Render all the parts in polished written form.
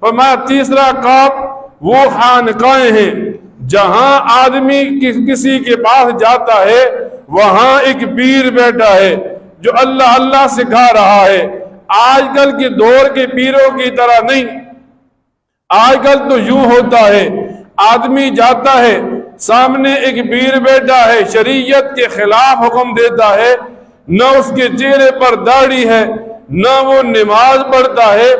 فرمایا تیسرا کام وہ خانقاہیں ہیں جہاں آدمی کسی کے پاس جاتا ہے وہاں ایک پیر بیٹھا ہے جو اللہ اللہ سکھا رہا ہے۔ آج کل کے دور کے پیروں کی طرح نہیں، آج کل تو یوں ہوتا ہے آدمی جاتا ہے سامنے ایک پیر بیٹھا ہے، شریعت کے خلاف حکم دیتا ہے، نہ اس کے چہرے پر داڑھی ہے نہ وہ نماز پڑھتا ہے،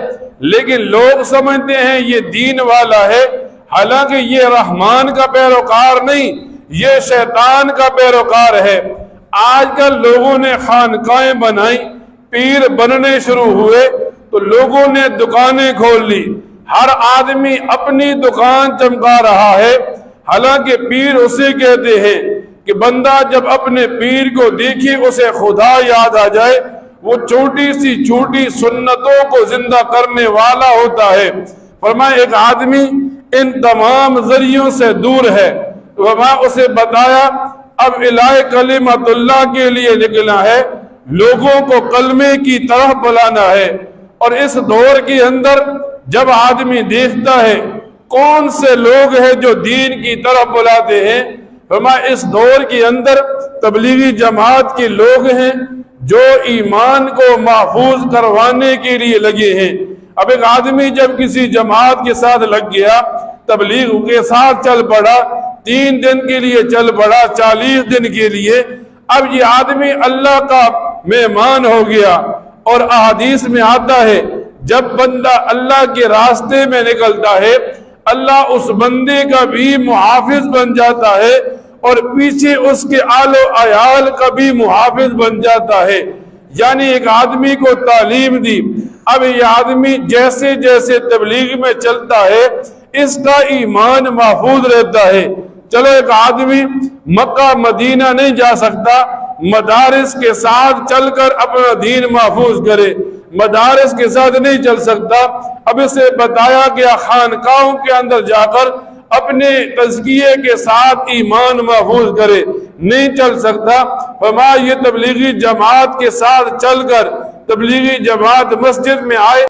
لیکن لوگ سمجھتے ہیں یہ دین والا ہے، حالانکہ یہ رحمان کا پیروکار نہیں، یہ شیطان کا پیروکار ہے۔ آج کل لوگوں نے خانقاہیں بنائی، پیر بننے شروع ہوئے تو لوگوں نے دکانیں کھول لی، ہر آدمی اپنی دکان چمکا رہا ہے، حالانکہ پیر اسے کہتے ہیں کہ بندہ جب اپنے پیر کو دیکھے اسے خدا یاد آ جائے، وہ چھوٹی سی چھوٹی سنتوں کو زندہ کرنے والا ہوتا ہے۔ فرمایا ایک آدمی ان تمام ذریعوں سے دور ہے، وہاں اسے بتایا اب الہ کلمت اللہ کے لیے نکلا ہے، لوگوں کو کلمے کی طرف بلانا ہے۔ اور اس دور کے اندر جب آدمی دیکھتا ہے کون سے لوگ ہیں جو دین کی طرف بلاتے ہیں، فرمایا اس دور کے اندر تبلیغی جماعت کے لوگ ہیں جو ایمان کو محفوظ کروانے کے لیے لگے ہیں۔ اب ایک آدمی جب کسی جماعت کے ساتھ لگ گیا، تبلیغ کے ساتھ چل پڑا، 3 دن کے لیے چل پڑا، 40 دن کے لیے، اب یہ آدمی اللہ کا مہمان ہو گیا۔ اور احادیث میں آتا ہے جب بندہ اللہ کے راستے میں نکلتا ہے اللہ اس بندے کا بھی محافظ بن جاتا ہے اور پیچھے اس کے آل و عیال کا بھی محافظ بن جاتا ہے۔ یعنی ایک آدمی کو تعلیم دی، اب یہ آدمی جیسے جیسے تبلیغ میں چلتا ہے اس کا ایمان محفوظ رہتا ہے۔ چلو ایک آدمی مکہ مدینہ نہیں جا سکتا، مدارس کے ساتھ چل کر اپنا دین محفوظ کرے، مدارس کے ساتھ نہیں چل سکتا، اب اسے بتایا گیا خانقاہوں کے اندر جا کر اپنے تزکیے کے ساتھ ایمان محفوظ کرے، نہیں چل سکتا۔ فرمایا یہ تبلیغی جماعت کے ساتھ چل کر تبلیغی جماعت مسجد میں آئے